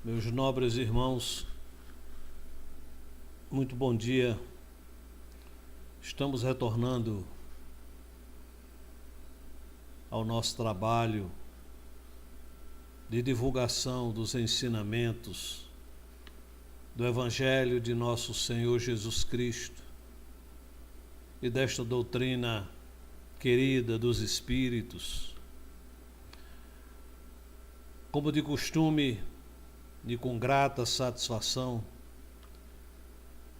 Meus nobres irmãos, muito bom dia. Estamos retornando ao nosso trabalho de divulgação dos ensinamentos do Evangelho de nosso Senhor Jesus Cristo e desta doutrina querida dos Espíritos. Como de costume, e com grata satisfação,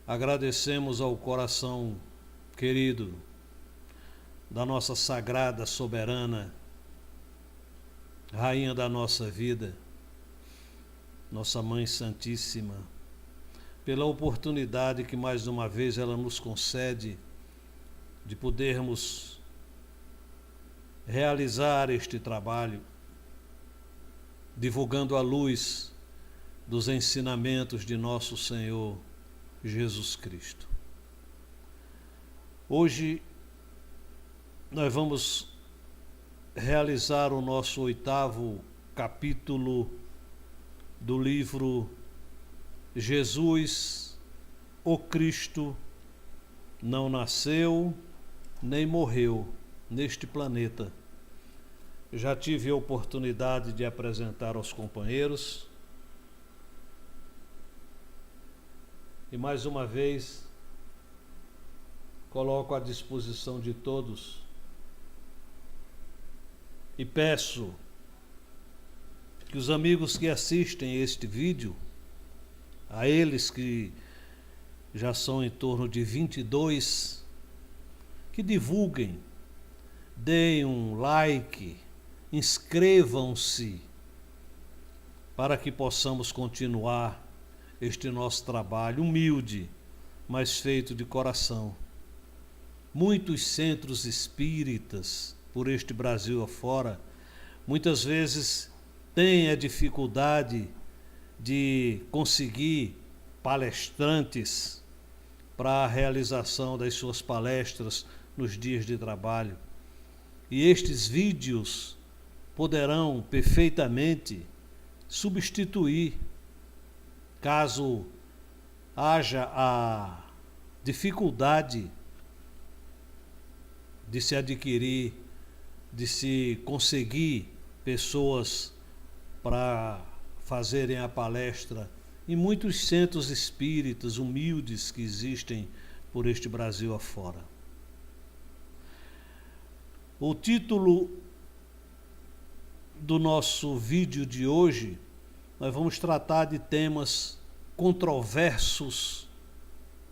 agradecemos ao coração querido da nossa sagrada, soberana, Rainha da nossa vida, nossa Mãe Santíssima, pela oportunidade que mais uma vez ela nos concede de podermos realizar este trabalho, divulgando a luz dos ensinamentos de nosso Senhor Jesus Cristo. Hoje nós vamos realizar o nosso 8º capítulo do livro Jesus, o Cristo, não nasceu nem morreu neste planeta. Já tive a oportunidade de apresentar aos companheiros e mais uma vez coloco à disposição de todos e peço que os amigos que assistem este vídeo, a eles que já são em torno de 22, que divulguem, deem um like, inscrevam-se para que possamos continuar este nosso trabalho humilde, mas feito de coração. Muitos centros espíritas por este Brasil afora, muitas vezes têm a dificuldade de conseguir palestrantes para a realização das suas palestras nos dias de trabalho. E estes vídeos poderão perfeitamente substituir, caso haja a dificuldade de se adquirir, de se conseguir pessoas para fazerem a palestra em muitos centros espíritas humildes que existem por este Brasil afora. O título do nosso vídeo de hoje, nós vamos tratar de temas controversos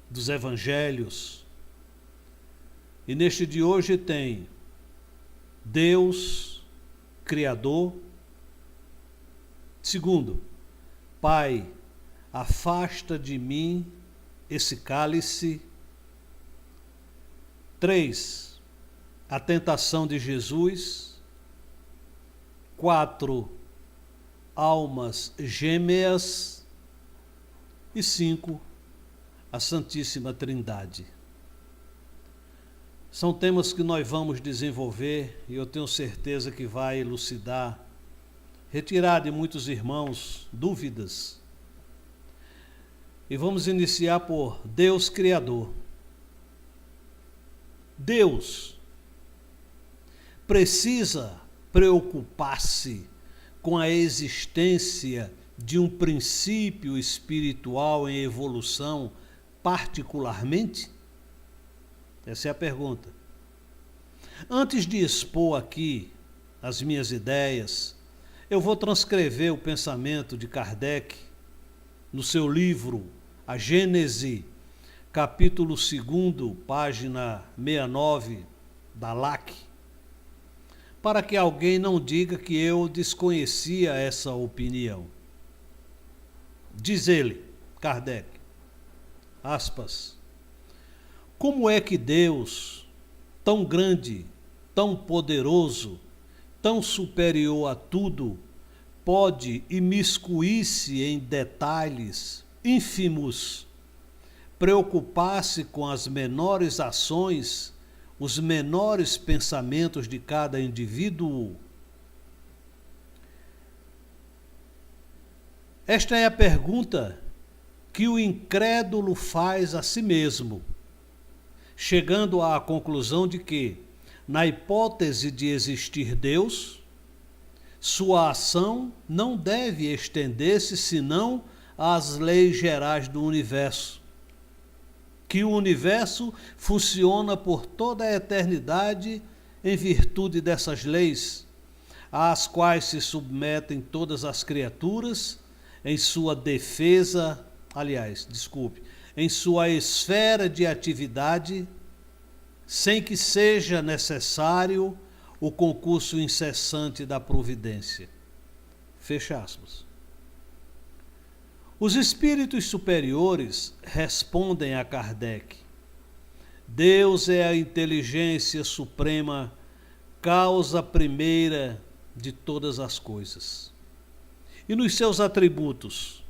dos evangelhos. E neste de hoje tem Deus, Criador. Segundo, Pai, afasta de mim esse cálice. 3, a tentação de Jesus. 4, almas gêmeas. E 5, a Santíssima Trindade. São temas que nós vamos desenvolver e eu tenho certeza que vai elucidar, retirar de muitos irmãos dúvidas. E vamos iniciar por Deus Criador. Deus precisa preocupar-se com a existência de um princípio espiritual em evolução particularmente? Essa é a pergunta. Antes de expor aqui as minhas ideias, eu vou transcrever o pensamento de Kardec no seu livro A Gênese, capítulo 2, página 69, da LAC, para que alguém não diga que eu desconhecia essa opinião. Diz ele, Kardec, aspas, como é que Deus, tão grande, tão poderoso, tão superior a tudo, pode imiscuir-se em detalhes ínfimos, preocupar-se com as menores ações, os menores pensamentos de cada indivíduo? Esta é a pergunta que o incrédulo faz a si mesmo, chegando à conclusão de que, na hipótese de existir Deus, sua ação não deve estender-se senão às leis gerais do universo, que o universo funciona por toda a eternidade em virtude dessas leis, às quais se submetem todas as criaturas em sua defesa, em sua esfera de atividade, sem que seja necessário o concurso incessante da providência. Fecha aspas. Os espíritos superiores respondem a Kardec: Deus é a inteligência suprema, causa primeira de todas as coisas. E nos seus atributos,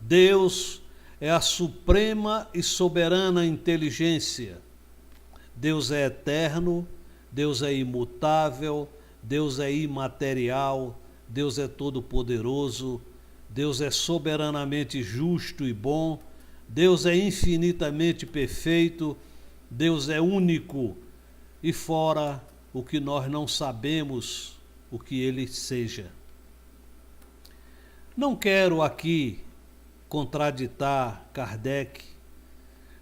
Deus é a suprema e soberana inteligência. Deus é eterno, Deus é imutável, Deus é imaterial, Deus é todo-poderoso, Deus é soberanamente justo e bom, Deus é infinitamente perfeito, Deus é único, e fora o que nós não sabemos o que ele seja. Não quero aqui contraditar Kardec,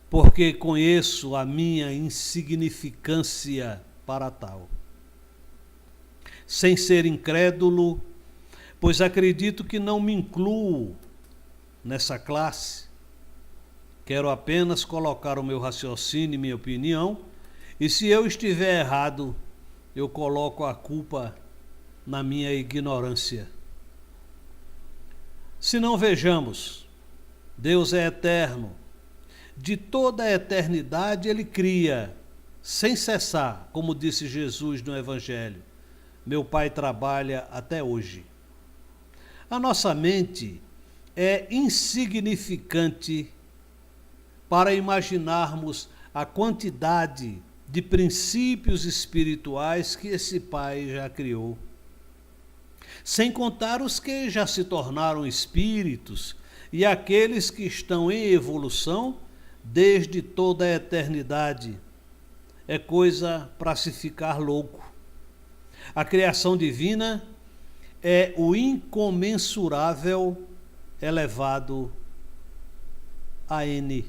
porque conheço a minha insignificância para tal. Sem ser incrédulo, pois acredito que não me incluo nessa classe, quero apenas colocar o meu raciocínio e minha opinião, e se eu estiver errado, eu coloco a culpa na minha ignorância. Se não, vejamos, Deus é eterno, de toda a eternidade ele cria, sem cessar, como disse Jesus no Evangelho, meu Pai trabalha até hoje. A nossa mente é insignificante para imaginarmos a quantidade de princípios espirituais que esse Pai já criou. Sem contar os que já se tornaram espíritos e aqueles que estão em evolução desde toda a eternidade. É coisa para se ficar louco. A criação divina é o incomensurável elevado a N.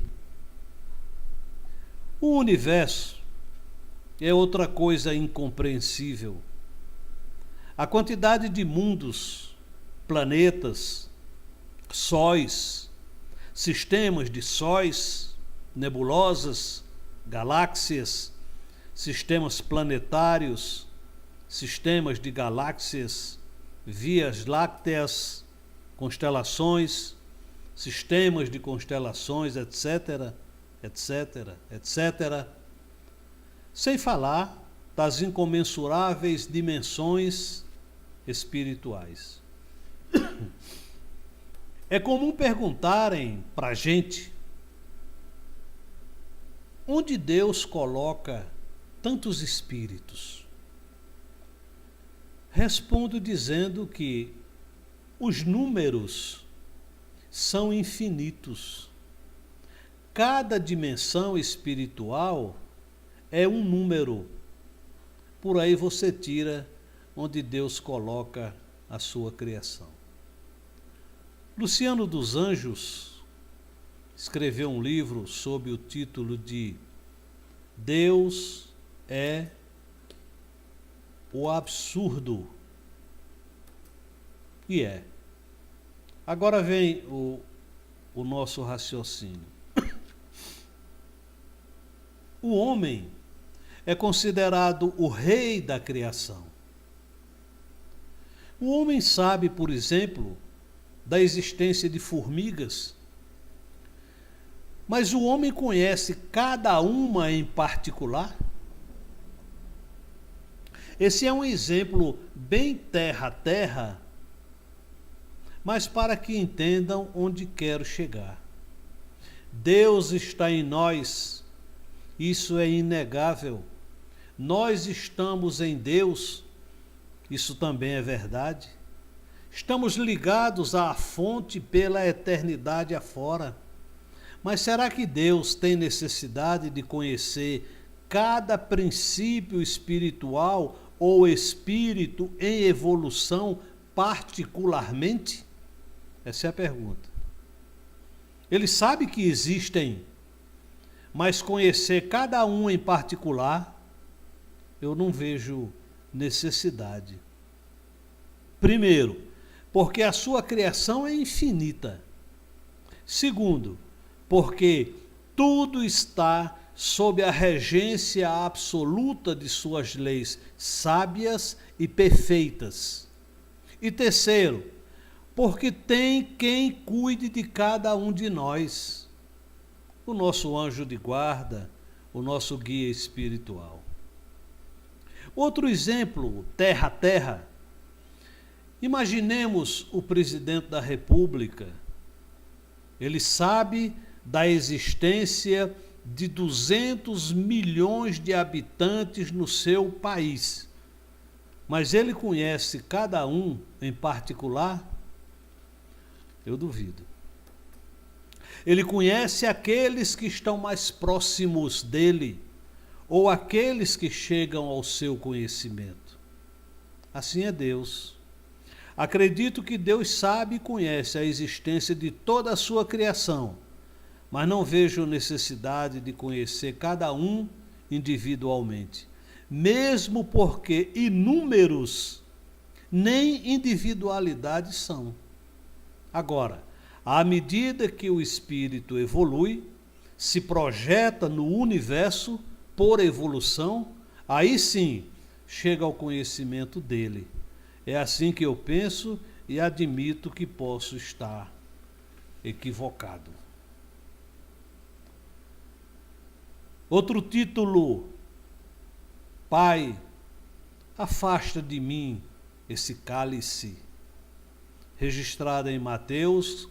O universo é outra coisa incompreensível. A quantidade de mundos, planetas, sóis, sistemas de sóis, nebulosas, galáxias, sistemas planetários, sistemas de galáxias, vias lácteas, constelações, sistemas de constelações, etc., etc., etc., sem falar das incomensuráveis dimensões espirituais. É comum perguntarem para a gente onde Deus coloca tantos espíritos. Respondo dizendo que os números são infinitos. Cada dimensão espiritual é um número. Por aí você tira onde Deus coloca a sua criação. Luciano dos Anjos escreveu um livro sob o título de Deus é o absurdo. E é. Agora vem o nosso raciocínio. O homem é considerado o rei da criação. O homem sabe, por exemplo, da existência de formigas, mas o homem conhece cada uma em particular? Esse é um exemplo bem terra a terra, mas para que entendam onde quero chegar. Deus está em nós, isso é inegável. Nós estamos em Deus, isso também é verdade. Estamos ligados à fonte pela eternidade afora. Mas será que Deus tem necessidade de conhecer cada princípio espiritual ou espírito em evolução particularmente? Essa é a pergunta. Ele sabe que existem, mas conhecer cada um em particular, eu não vejo necessidade. Primeiro, porque a sua criação é infinita. Segundo, porque tudo está sob a regência absoluta de suas leis sábias e perfeitas. E terceiro, porque tem quem cuide de cada um de nós, o nosso anjo de guarda, o nosso guia espiritual. Outro exemplo, terra a terra. Imaginemos o presidente da República. Ele sabe da existência de 200 milhões de habitantes no seu país, mas ele conhece cada um em particular? Eu duvido. Ele conhece aqueles que estão mais próximos dele, ou aqueles que chegam ao seu conhecimento. Assim é Deus. Acredito que Deus sabe e conhece a existência de toda a sua criação, mas não vejo necessidade de conhecer cada um individualmente, mesmo porque inúmeros nem individualidades são. Agora, à medida que o espírito evolui, se projeta no universo por evolução, aí sim chega ao conhecimento dele. É assim que eu penso e admito que posso estar equivocado. Outro título: Pai, afasta de mim esse cálice, registrado em Mateus,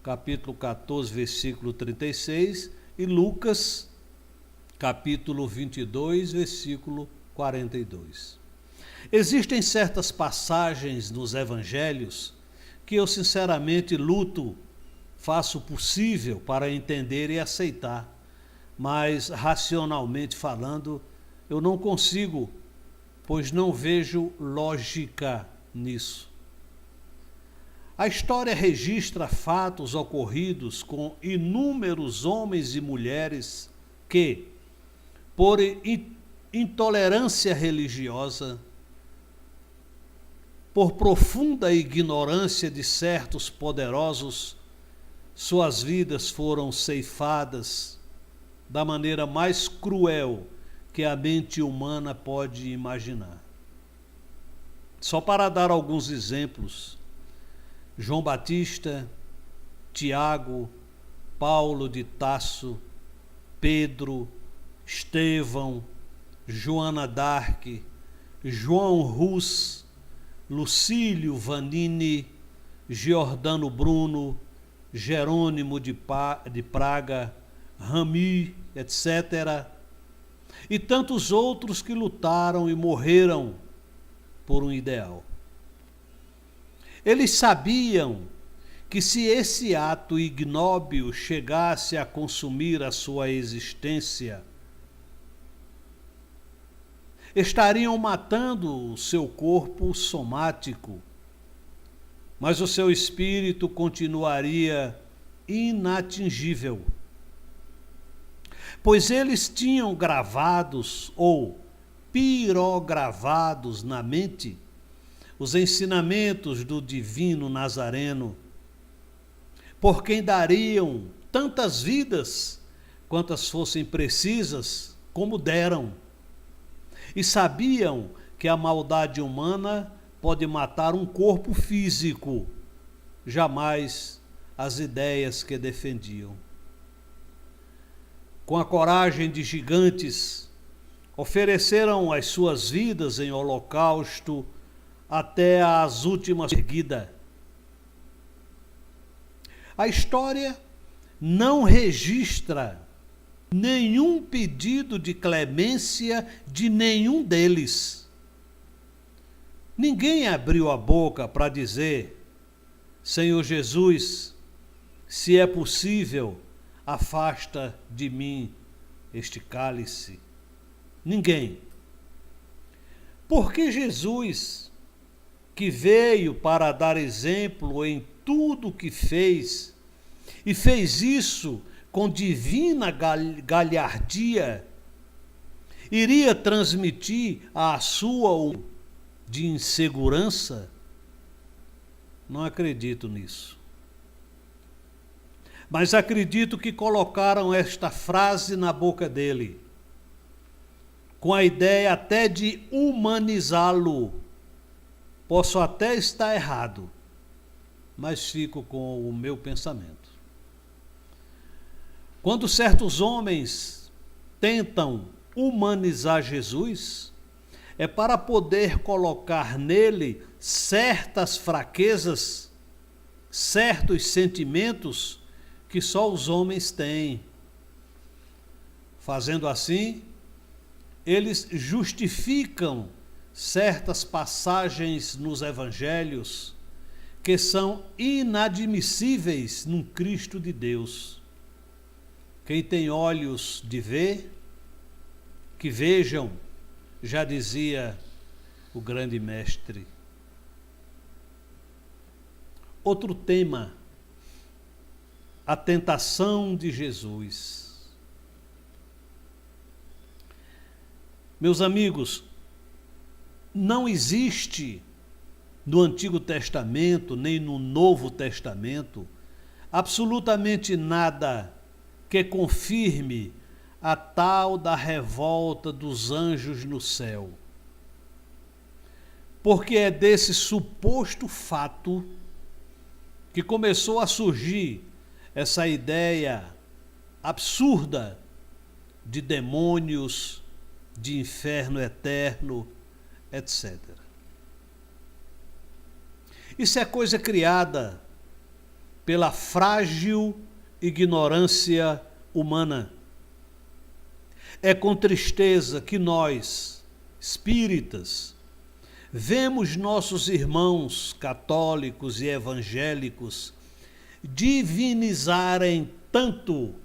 capítulo 14, versículo 36, e Lucas, capítulo 22, versículo 42. Existem certas passagens nos evangelhos que eu sinceramente luto, faço o possível para entender e aceitar, mas racionalmente falando, eu não consigo, pois não vejo lógica nisso. A história registra fatos ocorridos com inúmeros homens e mulheres que, por intolerância religiosa, por profunda ignorância de certos poderosos, suas vidas foram ceifadas da maneira mais cruel que a mente humana pode imaginar. Só para dar alguns exemplos: João Batista, Tiago, Paulo de Tarso, Pedro, Estevão, Joana d'Arc, João Rus, Lucílio Vanini, Giordano Bruno, Jerônimo de Praga, Rami, etc. E tantos outros que lutaram e morreram por um ideal. Eles sabiam que se esse ato ignóbil chegasse a consumir a sua existência, estariam matando o seu corpo somático, mas o seu espírito continuaria inatingível, pois eles tinham gravados ou pirogravados na mente os ensinamentos do divino Nazareno, por quem dariam tantas vidas quantas fossem precisas, como deram. E sabiam que a maldade humana pode matar um corpo físico, jamais as ideias que defendiam. Com a coragem de gigantes, ofereceram as suas vidas em holocausto até as últimas erguidas. A história não registra nenhum pedido de clemência de nenhum deles. Ninguém abriu a boca para dizer: Senhor Jesus, se é possível, afasta de mim este cálice. Ninguém. Porque Jesus, que veio para dar exemplo em tudo o que fez, e fez isso com divina galhardia, iria transmitir a sua de insegurança? Não acredito nisso. Mas acredito que colocaram esta frase na boca dele, com a ideia até de humanizá-lo. Posso até estar errado, mas fico com o meu pensamento. Quando certos homens tentam humanizar Jesus, é para poder colocar nele certas fraquezas, certos sentimentos que só os homens têm. Fazendo assim, eles justificam certas passagens nos evangelhos que são inadmissíveis num Cristo de Deus. Quem tem olhos de ver, que vejam, já dizia o grande mestre. Outro tema, a tentação de Jesus. Meus amigos, não existe no Antigo Testamento, nem no Novo Testamento, absolutamente nada que confirme a tal da revolta dos anjos no céu. Porque é desse suposto fato que começou a surgir essa ideia absurda de demônios, de inferno eterno, etc. Isso é coisa criada pela frágil ignorância humana. É com tristeza que nós, espíritas, vemos nossos irmãos católicos e evangélicos divinizarem tanto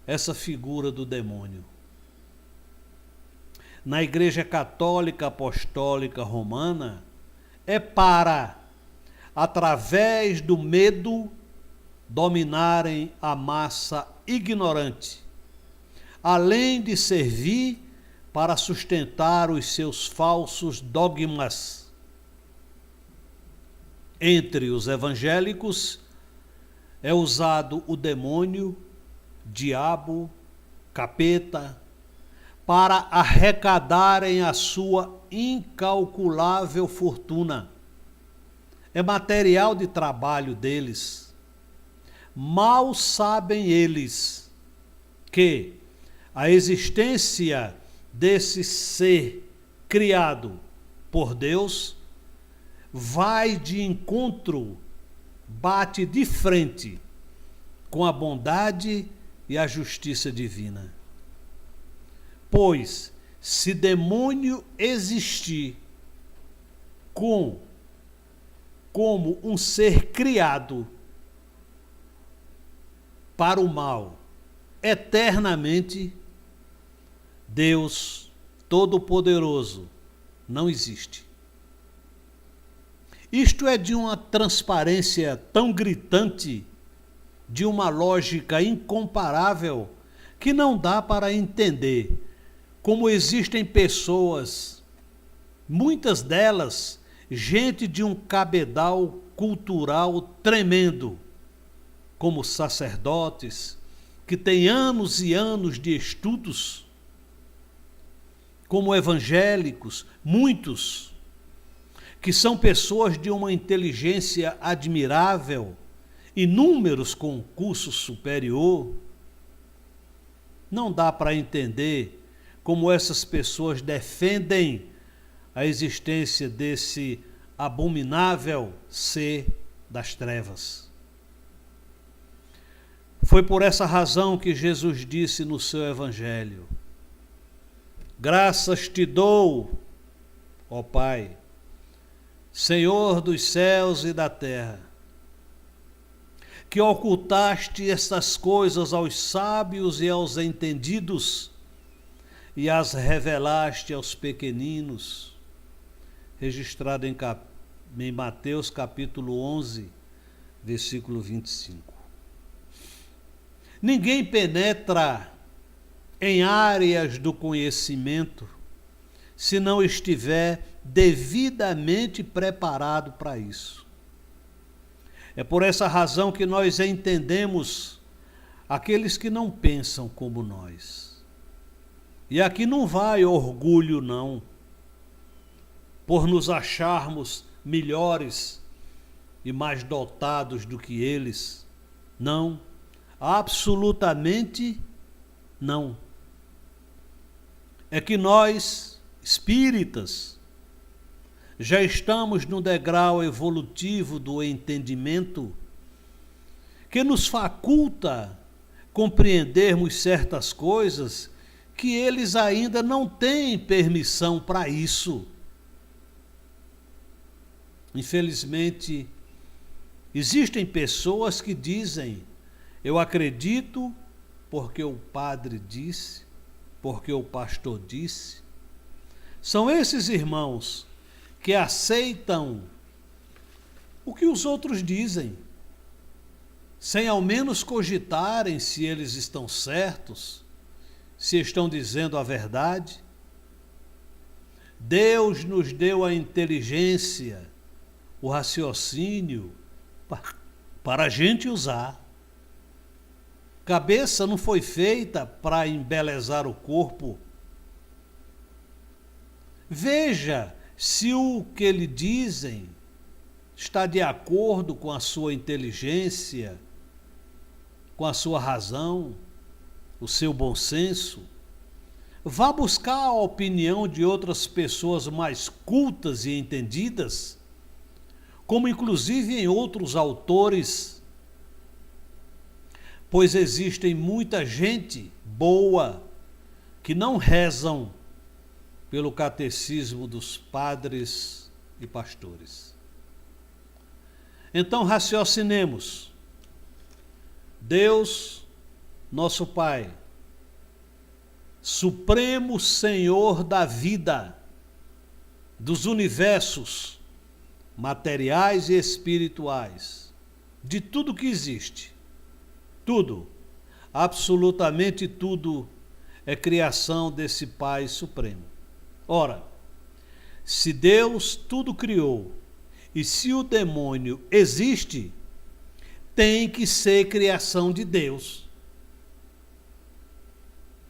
essa figura do demônio. Na Igreja Católica Apostólica Romana, é para, através do medo, dominarem a massa ignorante, além de servir para sustentar os seus falsos dogmas. Entre os evangélicos é usado o demônio, diabo, capeta, para arrecadarem a sua incalculável fortuna. É material de trabalho deles. Mal sabem eles que a existência desse ser criado por Deus vai de encontro, bate de frente com a bondade e a justiça divina. Pois, se demônio existir como um ser criado para o mal eternamente, Deus Todo-Poderoso não existe. Isto é de uma transparência tão gritante, de uma lógica incomparável, que não dá para entender como existem pessoas, muitas delas, gente de um cabedal cultural tremendo, como sacerdotes, que têm anos e anos de estudos, como evangélicos, muitos, que são pessoas de uma inteligência admirável, inúmeros com curso superior. Não dá para entender como essas pessoas defendem a existência desse abominável ser das trevas. Foi por essa razão que Jesus disse no seu evangelho: graças te dou, ó Pai, Senhor dos céus e da terra, que ocultaste estas coisas aos sábios e aos entendidos e as revelaste aos pequeninos, registrado em Mateus capítulo 11, versículo 25. Ninguém penetra em áreas do conhecimento se não estiver devidamente preparado para isso. É por essa razão que nós entendemos aqueles que não pensam como nós. E aqui não vai orgulho, não, por nos acharmos melhores e mais dotados do que eles. Não, absolutamente não. É que nós, espíritas, já estamos no degrau evolutivo do entendimento que nos faculta compreendermos certas coisas que eles ainda não têm permissão para isso. Infelizmente, existem pessoas que dizem: eu acredito porque o padre disse, porque o pastor disse. São esses irmãos que aceitam o que os outros dizem, sem ao menos cogitarem se eles estão certos, se estão dizendo a verdade. Deus nos deu a inteligência, o raciocínio, para a gente usar. Cabeça não foi feita para embelezar o corpo. Veja se o que lhe dizem está de acordo com a sua inteligência, com a sua razão, o seu bom senso. Vá buscar a opinião de outras pessoas mais cultas e entendidas, como inclusive em outros autores, pois existem muita gente boa que não rezam pelo catecismo dos padres e pastores. Então raciocinemos. Deus, nosso Pai, Supremo Senhor da vida, dos universos materiais e espirituais, de tudo que existe, tudo, absolutamente tudo, é criação desse Pai Supremo. Ora, se Deus tudo criou e se o demônio existe, tem que ser criação de Deus.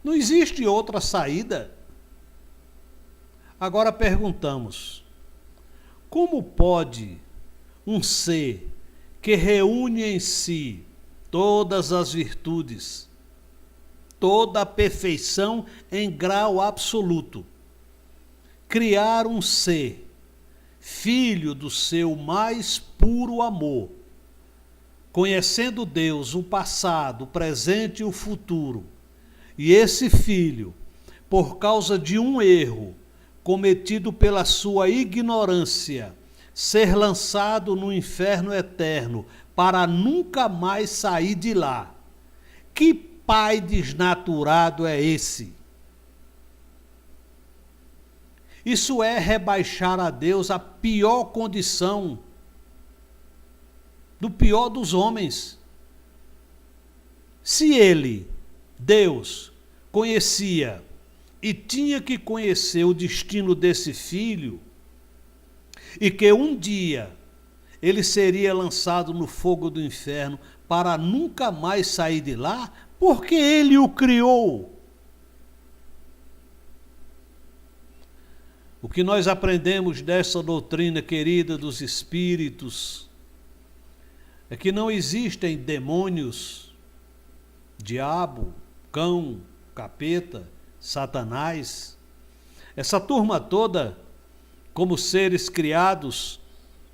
Não existe outra saída. Agora perguntamos: como pode um ser que reúne em si todas as virtudes, toda a perfeição em grau absoluto, criar um ser, filho do seu mais puro amor, conhecendo Deus, o passado, o presente e o futuro, e esse filho, por causa de um erro cometido pela sua ignorância, ser lançado no inferno eterno para nunca mais sair de lá? Que pai desnaturado é esse? Isso é rebaixar a Deus à pior condição, do pior dos homens. Se ele, Deus, conhecia e tinha que conhecer o destino desse filho, e que um dia ele seria lançado no fogo do inferno para nunca mais sair de lá, porque ele o criou. O que nós aprendemos dessa doutrina querida dos espíritos é que não existem demônios, diabo, cão, capeta, Satanás. Essa turma toda, como seres criados,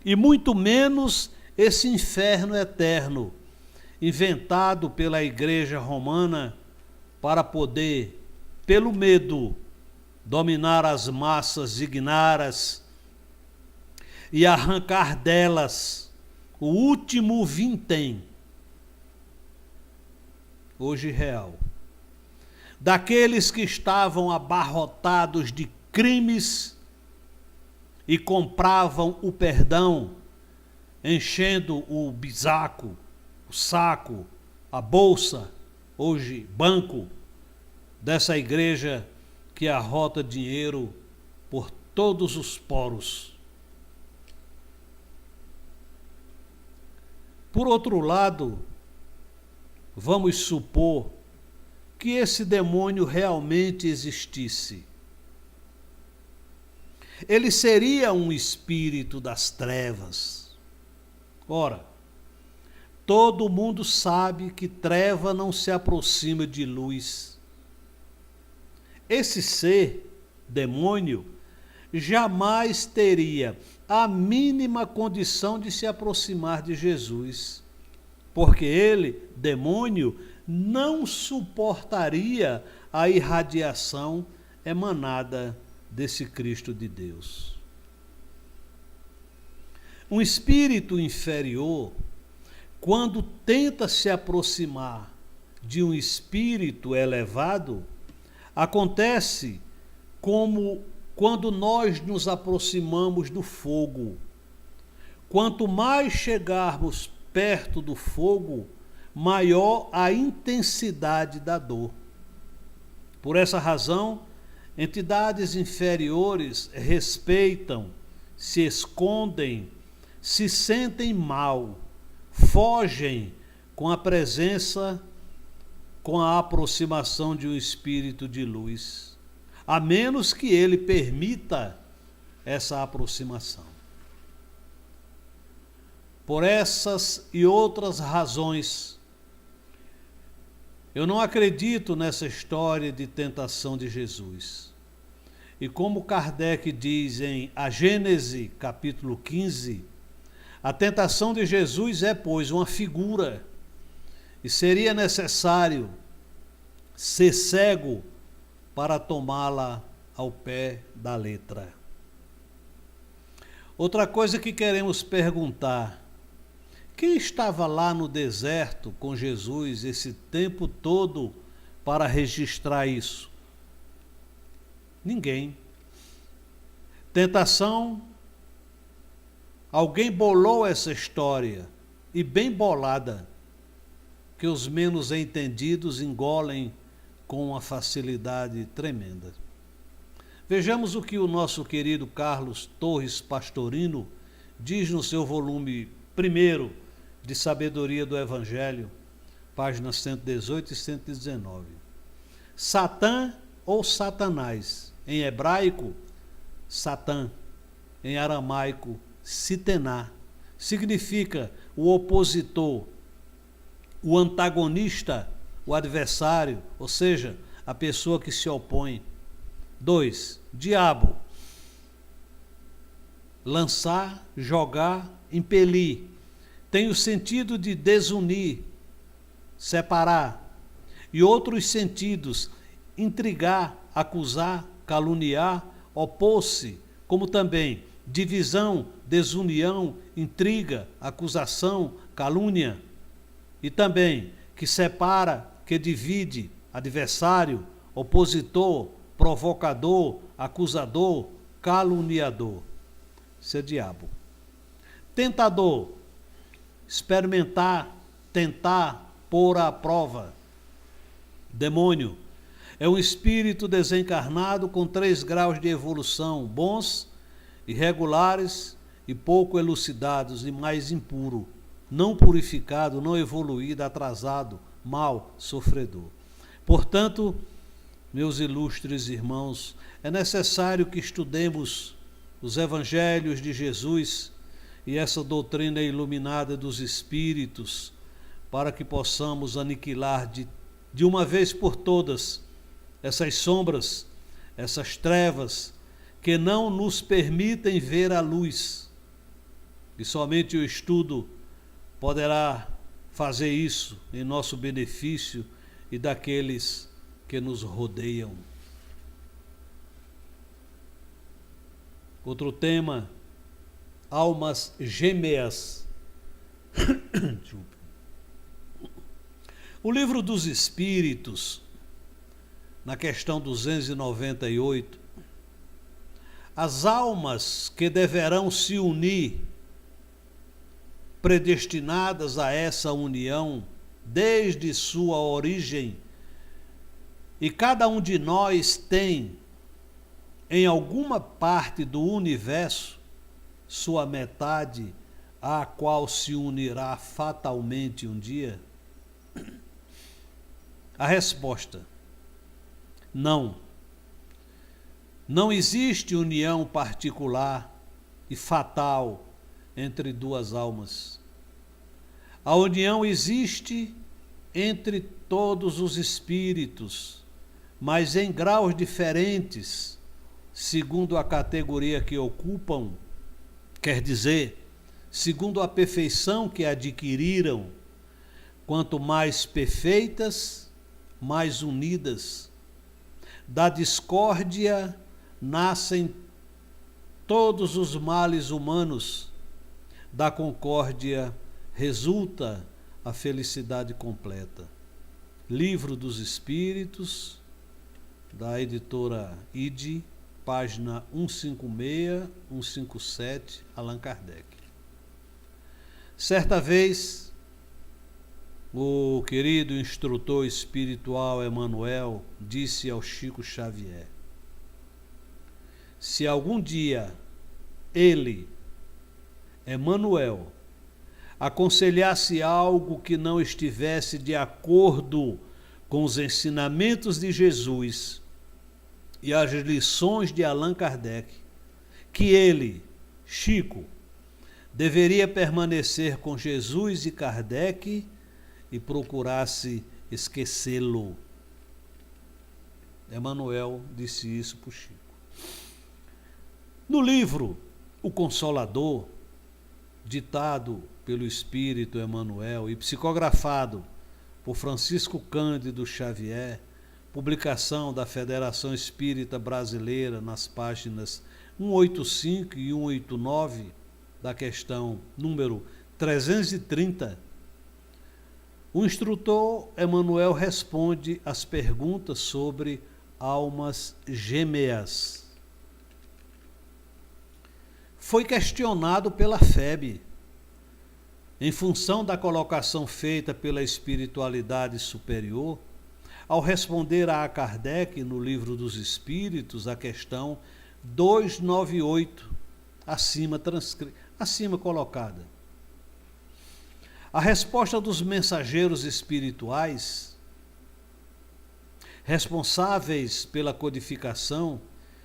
e muito menos esse inferno eterno, inventado pela Igreja Romana para poder, pelo medo, dominar as massas ignaras, e arrancar delas o último vintém, hoje real, daqueles que estavam abarrotados de crimes e compravam o perdão, enchendo o bisaco, o saco, a bolsa, hoje banco, dessa igreja que arrota dinheiro por todos os poros. Por outro lado, vamos supor que esse demônio realmente existisse. Ele seria um espírito das trevas. Ora, todo mundo sabe que treva não se aproxima de luz. Esse ser, demônio, jamais teria a mínima condição de se aproximar de Jesus, porque ele, demônio, não suportaria a irradiação emanada desse Cristo de Deus. Um espírito inferior, quando tenta se aproximar de um espírito elevado, acontece como quando nós nos aproximamos do fogo. Quanto mais chegarmos perto do fogo, maior a intensidade da dor. Por essa razão, entidades inferiores respeitam, se escondem, se sentem mal, fogem com a presença, com a aproximação de um espírito de luz, a menos que ele permita essa aproximação. Por essas e outras razões, eu não acredito nessa história de tentação de Jesus. E como Kardec diz em A Gênese, capítulo 15, a tentação de Jesus é, pois, uma figura, e seria necessário ser cego para tomá-la ao pé da letra. Outra coisa que queremos perguntar: quem estava lá no deserto com Jesus esse tempo todo para registrar isso? Ninguém. Tentação, alguém bolou essa história, e bem bolada, que os menos entendidos engolem com uma facilidade tremenda. Vejamos o que o nosso querido Carlos Torres Pastorino diz no seu volume 1 de Sabedoria do Evangelho, páginas 118 e 119. Satã ou Satanás, em hebraico, Satã, em aramaico, Sitená, significa o opositor, o antagonista, o adversário, ou seja, a pessoa que se opõe. 2. Diabo. Lançar, jogar, impelir. Tem o sentido de desunir, separar. E outros sentidos: intrigar, acusar, caluniar, opor-se, como também divisão, desunião, intriga, acusação, calúnia. E também que separa, que divide, adversário, opositor, provocador, acusador, caluniador. Isso é diabo. Tentador, experimentar, tentar, pôr à prova. Demônio é um espírito desencarnado com 3 graus de evolução: bons, irregulares e pouco elucidados, e mais impuro, não purificado, não evoluído, atrasado, mal, sofredor. Portanto, meus ilustres irmãos, é necessário que estudemos os evangelhos de Jesus e essa doutrina iluminada dos espíritos, para que possamos aniquilar de uma vez por todas essas sombras, essas trevas que não nos permitem ver a luz. E somente o estudo poderá fazer isso em nosso benefício e daqueles que nos rodeiam. Outro tema almas gêmeas. O Livro dos Espíritos, na questão 298, as almas que deverão se unir, predestinadas a essa união desde sua origem, e cada um de nós tem, em alguma parte do universo, sua metade, à qual se unirá fatalmente um dia? A resposta: não. Não existe união particular e fatal entre duas almas. A união existe entre todos os espíritos, mas em graus diferentes, segundo a categoria que ocupam, quer dizer, segundo a perfeição que adquiriram. Quanto mais perfeitas, mais unidas. Da discórdia nascem todos os males humanos, da concórdia resulta a felicidade completa. Livro dos Espíritos, da editora ID, página 156, 157, Allan Kardec. Certa vez, o querido instrutor espiritual Emmanuel disse ao Chico Xavier: se algum dia ele, Emmanuel, aconselhasse algo que não estivesse de acordo com os ensinamentos de Jesus e as lições de Allan Kardec, que ele, Chico, deveria permanecer com Jesus e Kardec e procurasse esquecê-lo. Emmanuel disse isso para o Chico. No livro O Consolador, ditado pelo Espírito Emmanuel e psicografado por Francisco Cândido Xavier, publicação da Federação Espírita Brasileira, nas páginas 185 e 189 da questão número 330, o instrutor Emmanuel responde às perguntas sobre almas gêmeas. Foi questionado pela FEB, em função da colocação feita pela espiritualidade superior, ao responder a Kardec no Livro dos Espíritos, a questão 298, acima colocada. A resposta dos mensageiros espirituais, responsáveis pela codificação,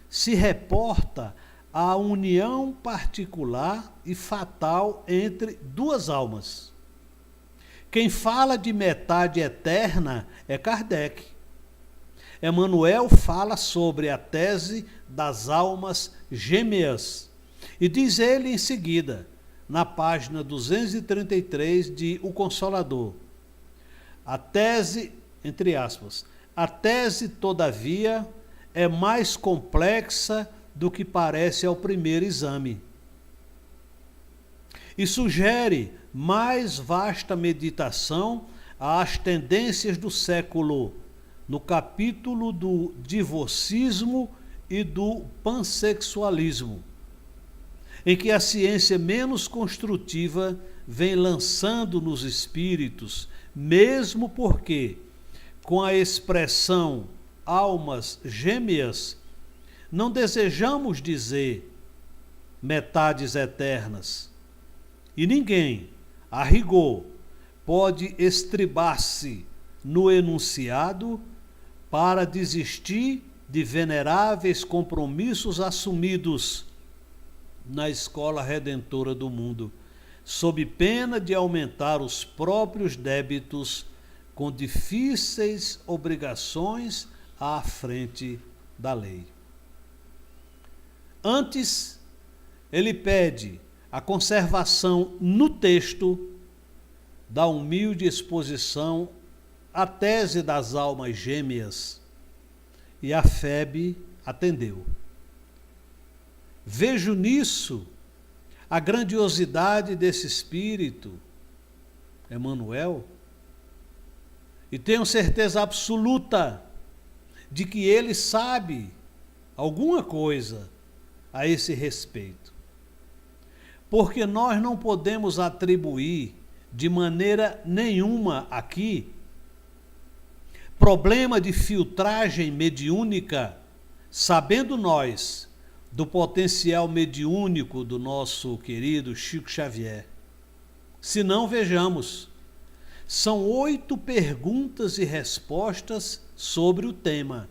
se reporta à união particular e fatal entre duas almas. Quem fala de metade eterna é Kardec. Emmanuel fala sobre a tese das almas gêmeas e diz ele em seguida, na página 233 de O Consolador: a tese, entre aspas, a tese, todavia, é mais complexa do que parece ao primeiro exame e sugere mais vasta meditação às tendências do século, no capítulo do divorcismo e do pansexualismo, em que a ciência menos construtiva vem lançando nos espíritos, mesmo porque, com a expressão almas gêmeas, não desejamos dizer metades eternas, e ninguém, a rigor, pode estribar-se no enunciado para desistir de veneráveis compromissos assumidos na escola redentora do mundo, sob pena de aumentar os próprios débitos com difíceis obrigações à frente da lei. Antes, ele pede a conservação no texto da humilde exposição à tese das almas gêmeas, e a FEB atendeu. Vejo nisso a grandiosidade desse Espírito, Emmanuel, e tenho certeza absoluta de que ele sabe alguma coisa a esse respeito. Porque nós não podemos atribuir de maneira nenhuma aqui problema de filtragem mediúnica, sabendo nós do potencial mediúnico do nosso querido Chico Xavier. Se não, vejamos, são 8 perguntas e respostas sobre o tema.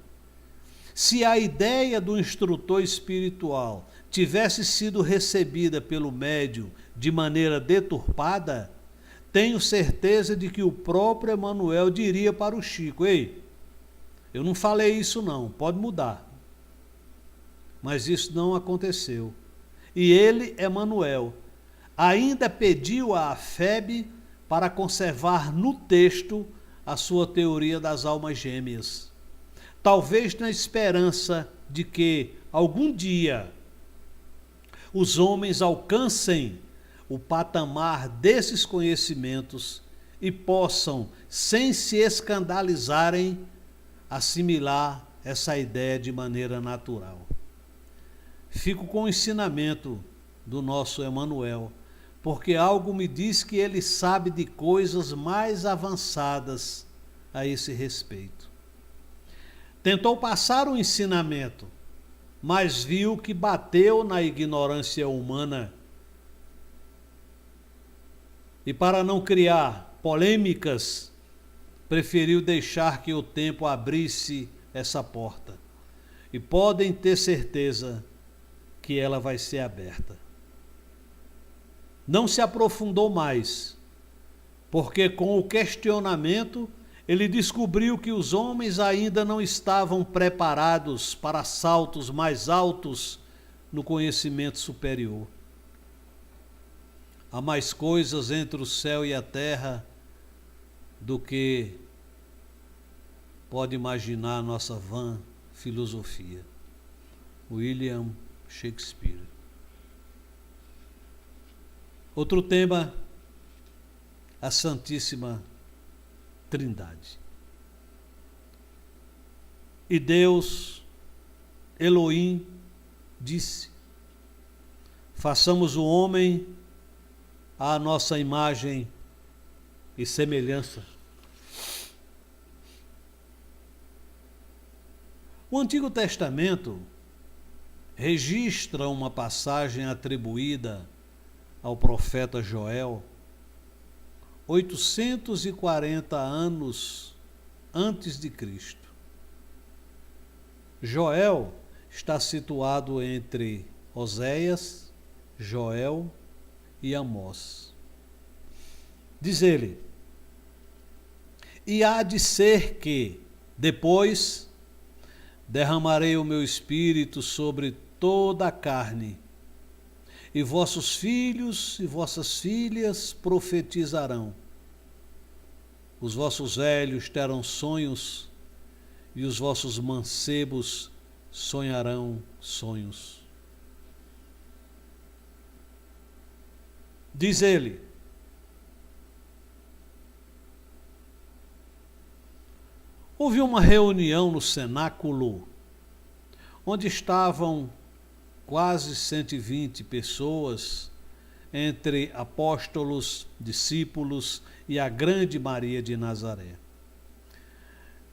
Se a ideia do instrutor espiritual tivesse sido recebida pelo médium de maneira deturpada, tenho certeza de que o próprio Emmanuel diria para o Chico: ei, eu não falei isso não, pode mudar. Mas isso não aconteceu. E ele, Emmanuel, ainda pediu à AFEB para conservar no texto a sua teoria das almas gêmeas. Talvez na esperança de que, algum dia, os homens alcancem o patamar desses conhecimentos e possam, sem se escandalizarem, assimilar essa ideia de maneira natural. Fico com o ensinamento do nosso Emmanuel, porque algo me diz que ele sabe de coisas mais avançadas a esse respeito. Tentou passar o ensinamento, mas viu que bateu na ignorância humana. E para não criar polêmicas, preferiu deixar que o tempo abrisse essa porta. E podem ter certeza que ela vai ser aberta. Não se aprofundou mais, porque com o questionamento ele descobriu que os homens ainda não estavam preparados para saltos mais altos no conhecimento superior. Há mais coisas entre o céu e a terra do que pode imaginar a nossa vã filosofia. William Shakespeare. Outro tema, a Santíssima Trindade. E Deus, Elohim, disse: façamos o homem à nossa imagem e semelhança. O Antigo Testamento registra uma passagem atribuída ao profeta Joel, 840 anos antes de Cristo. Joel está situado entre Oséias, Joel e Amós. Diz ele: e há de ser que, depois, derramarei o meu espírito sobre toda a carne, e vossos filhos e vossas filhas profetizarão. Os vossos velhos terão sonhos, e os vossos mancebos sonharão sonhos. Diz ele: houve uma reunião no cenáculo, onde estavam quase 120 pessoas, entre apóstolos, discípulos e a grande Maria de Nazaré.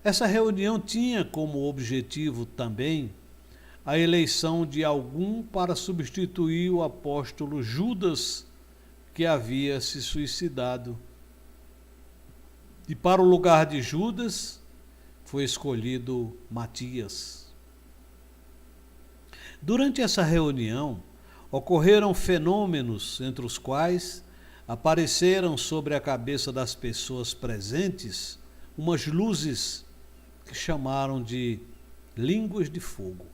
Essa reunião tinha como objetivo também a eleição de algum para substituir o apóstolo Judas, que havia se suicidado. E para o lugar de Judas foi escolhido Matias. Durante essa reunião, ocorreram fenômenos, entre os quais apareceram sobre a cabeça das pessoas presentes umas luzes que chamaram de línguas de fogo.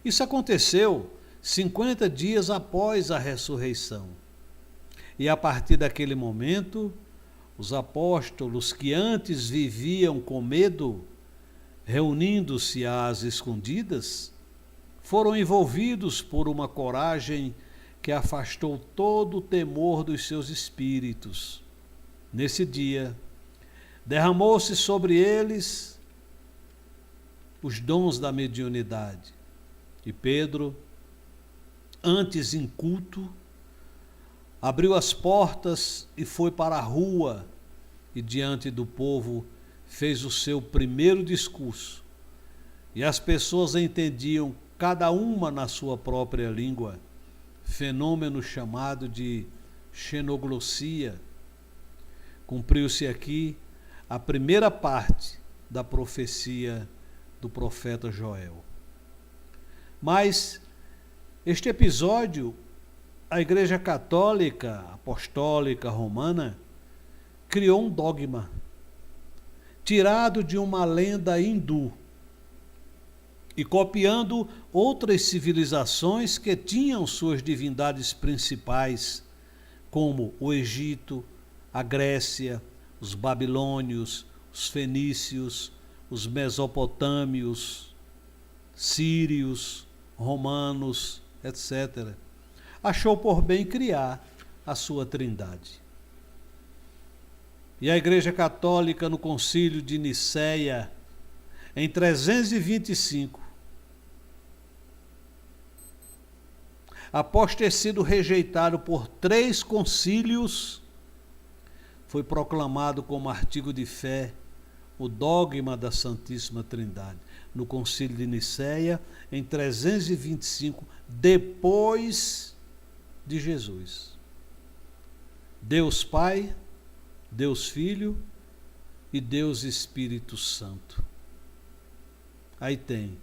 Isso aconteceu 50 dias após a ressurreição. E a partir daquele momento, os apóstolos que antes viviam com medo, reunindo-se às escondidas, foram envolvidos por uma coragem que afastou todo o temor dos seus espíritos. Nesse dia, derramou-se sobre eles os dons da mediunidade. E Pedro, antes inculto, abriu as portas e foi para a rua e diante do povo fez o seu primeiro discurso. E as pessoas entendiam cada uma na sua própria língua, fenômeno chamado de xenoglossia. Cumpriu-se aqui a primeira parte da profecia do profeta Joel. Mas este episódio, a Igreja Católica Apostólica Romana criou um dogma tirado de uma lenda hindu e copiando outras civilizações que tinham suas divindades principais, como o Egito, a Grécia, os babilônios, os fenícios, os mesopotâmios, sírios, romanos, etc. Achou por bem criar a sua trindade. E a Igreja Católica, no Concílio de Nicéia, em 325, após ter sido rejeitado por 3 concílios, foi proclamado como artigo de fé o dogma da Santíssima Trindade, no Concílio de Nicéia, em 325, depois de Jesus. Deus Pai, Deus Filho e Deus Espírito Santo. Aí tem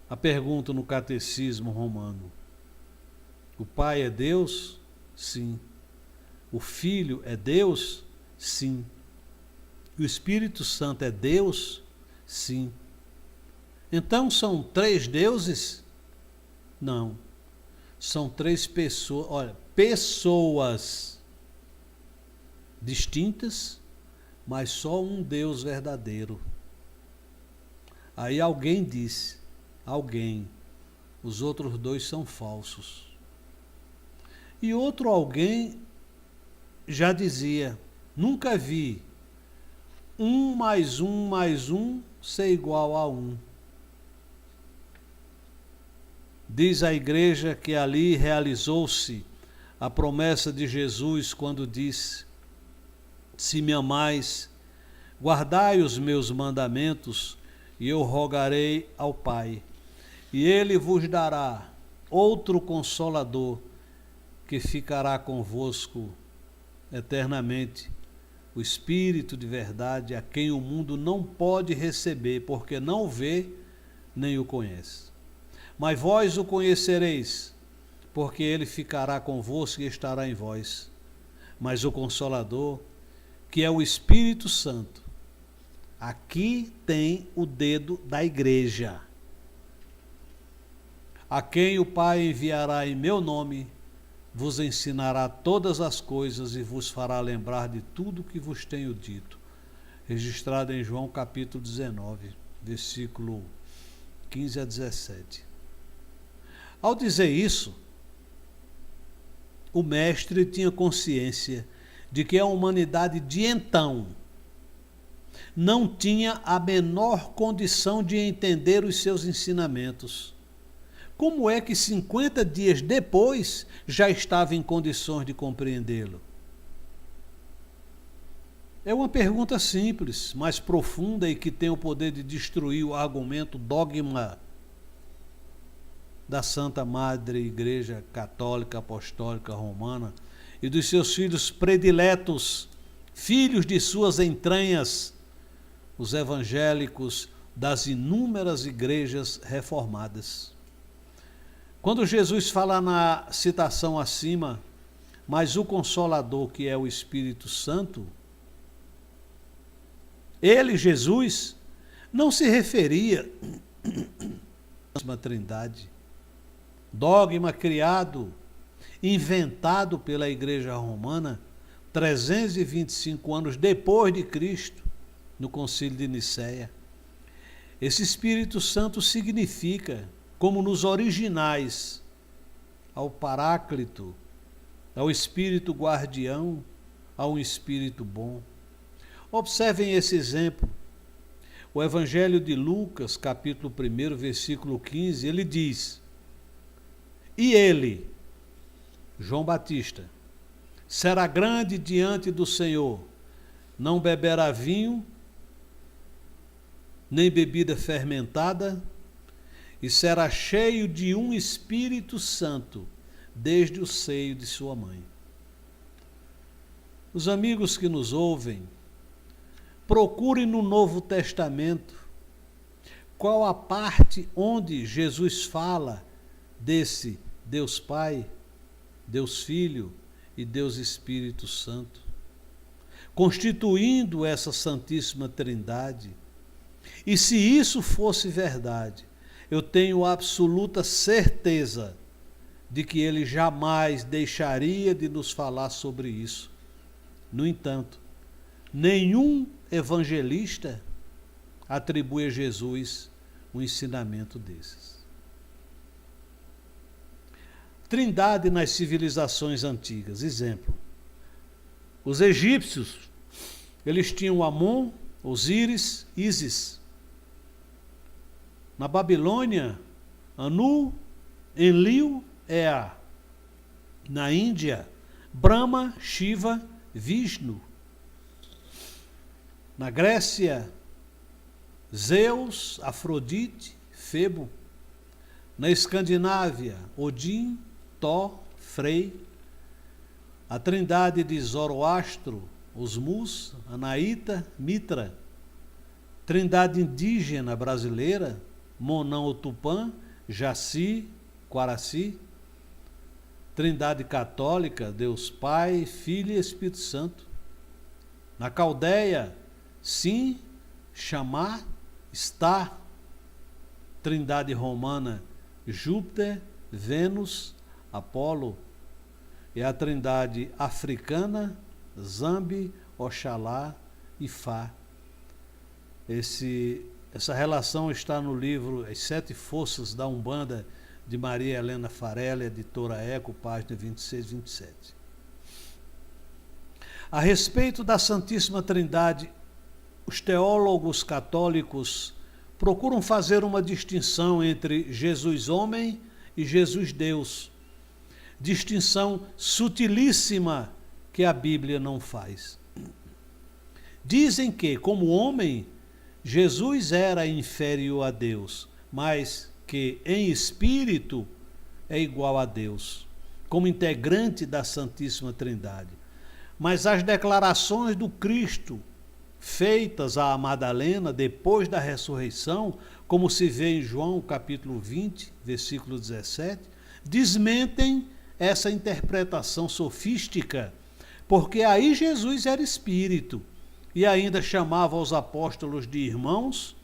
a pergunta no Catecismo Romano: o Pai é Deus? Sim. O Filho é Deus? Sim. O Espírito Santo é Deus? Sim. Então são 3 deuses? Não. São 3 pessoas, olha, pessoas distintas, mas só um Deus verdadeiro. Aí alguém disse, os outros 2 são falsos. E outro alguém já dizia, nunca vi 1 mais 1 mais 1 ser igual a 1. Diz a Igreja que ali realizou-se a promessa de Jesus quando disse: se me amais, guardai os meus mandamentos, e eu rogarei ao Pai, e ele vos dará outro Consolador, que ficará convosco eternamente, o Espírito de verdade, a quem o mundo não pode receber, porque não o vê nem o conhece. Mas vós o conhecereis, porque ele ficará convosco e estará em vós. Mas o Consolador, que é o Espírito Santo, aqui tem o dedo da Igreja, a quem o Pai enviará em meu nome, vos ensinará todas as coisas e vos fará lembrar de tudo que vos tenho dito. Registrado em João capítulo 19, versículo 15 a 17. Ao dizer isso, o mestre tinha consciência de que a humanidade de então não tinha a menor condição de entender os seus ensinamentos. Como é que 50 dias depois já estava em condições de compreendê-lo? É uma pergunta simples, mas profunda e que tem o poder de destruir o argumento dogma da Santa Madre Igreja Católica Apostólica Romana e dos seus filhos prediletos, filhos de suas entranhas, os evangélicos das inúmeras igrejas reformadas. Quando Jesus fala na citação acima, mas o Consolador, que é o Espírito Santo, ele, Jesus, não se referia à Trindade, dogma criado, inventado pela Igreja Romana 325 anos depois de Cristo, no Concílio de Nicéia. Esse Espírito Santo significa, como nos originais, ao Paráclito, ao Espírito guardião, a um Espírito bom. Observem esse exemplo. O Evangelho de Lucas, capítulo 1, versículo 15, ele diz: e ele, João Batista, será grande diante do Senhor, não beberá vinho, nem bebida fermentada, e será cheio de um Espírito Santo, desde o seio de sua mãe. Os amigos que nos ouvem, procurem no Novo Testamento qual a parte onde Jesus fala desse Deus Pai, Deus Filho e Deus Espírito Santo, constituindo essa Santíssima Trindade. E se isso fosse verdade, eu tenho absoluta certeza de que ele jamais deixaria de nos falar sobre isso. No entanto, nenhum evangelista atribui a Jesus um ensinamento desses. Trindade nas civilizações antigas. Exemplo: os egípcios, eles tinham Amon, Osíris, Ísis. Na Babilônia, Anu, Enlil, Ea. Na Índia, Brahma, Shiva, Vishnu. Na Grécia, Zeus, Afrodite, Febo. Na Escandinávia, Odin, Thor, Frey. A trindade de Zoroastro, Osmus, Anaíta, Mitra. Trindade indígena brasileira, Monão Tupã, Jaci, Quaraci. Trindade católica, Deus Pai, Filho e Espírito Santo. Na Caldeia, Sim, Chamar, Está. Trindade romana, Júpiter, Vênus, Apolo. E a trindade africana, Zambi, Oxalá e Fá. Essa relação está no livro As Sete Forças da Umbanda, de Maria Helena Farella, editora Eco, página 26 e 27. A respeito da Santíssima Trindade, os teólogos católicos procuram fazer uma distinção entre Jesus homem e Jesus Deus. Distinção sutilíssima que a Bíblia não faz. Dizem que, como homem, Jesus era inferior a Deus, mas que em espírito é igual a Deus, como integrante da Santíssima Trindade. Mas as declarações do Cristo feitas à Madalena depois da ressurreição, como se vê em João capítulo 20, versículo 17, desmentem essa interpretação sofística, porque aí Jesus era espírito e ainda chamava os apóstolos de irmãos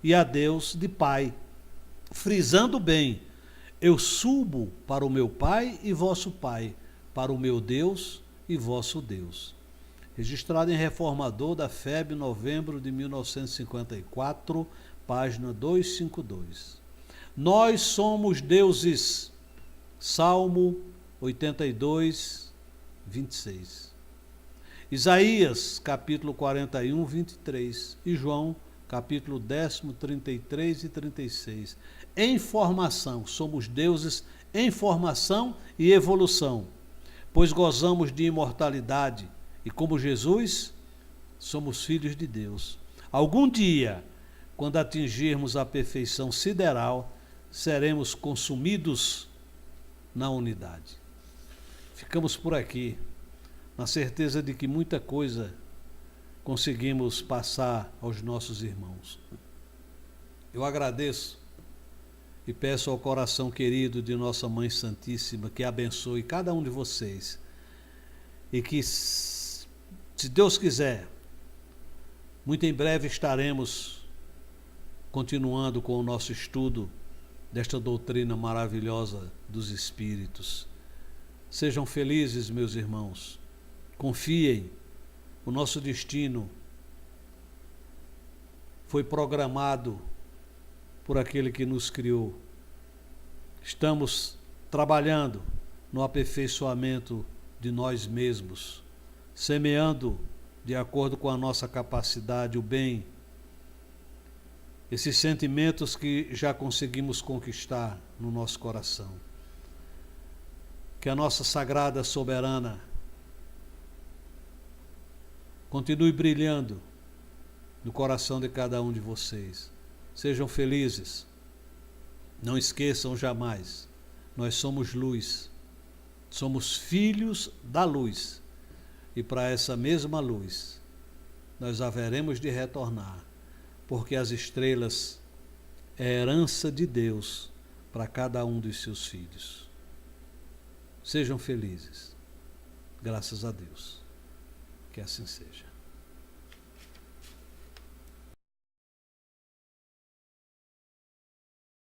e a Deus de Pai, frisando bem: eu subo para o meu Pai e vosso Pai, para o meu Deus e vosso Deus. Registrado em Reformador da FEB, novembro de 1954, página 252. Nós somos deuses. Salmo 82, 26. Isaías, capítulo 41, 23. E João, capítulo 10, 33 e 36. Em formação, somos deuses em formação e evolução, pois gozamos de imortalidade e, como Jesus, somos filhos de Deus. Algum dia, quando atingirmos a perfeição sideral, seremos consumidos na unidade. Ficamos por aqui, na certeza de que muita coisa conseguimos passar aos nossos irmãos. Eu agradeço e peço ao coração querido de Nossa Mãe Santíssima que abençoe cada um de vocês e que, se Deus quiser, muito em breve estaremos continuando com o nosso estudo desta doutrina maravilhosa dos Espíritos. Sejam felizes, meus irmãos. Confiem, o nosso destino foi programado por aquele que nos criou. Estamos trabalhando no aperfeiçoamento de nós mesmos, semeando, de acordo com a nossa capacidade, o bem, esses sentimentos que já conseguimos conquistar no nosso coração. Que a nossa sagrada soberana continue brilhando no coração de cada um de vocês. Sejam felizes. Não esqueçam jamais, nós somos luz, somos filhos da luz. E para essa mesma luz, nós haveremos de retornar, porque as estrelas é herança de Deus para cada um dos seus filhos. Sejam felizes. Graças a Deus. Que assim seja.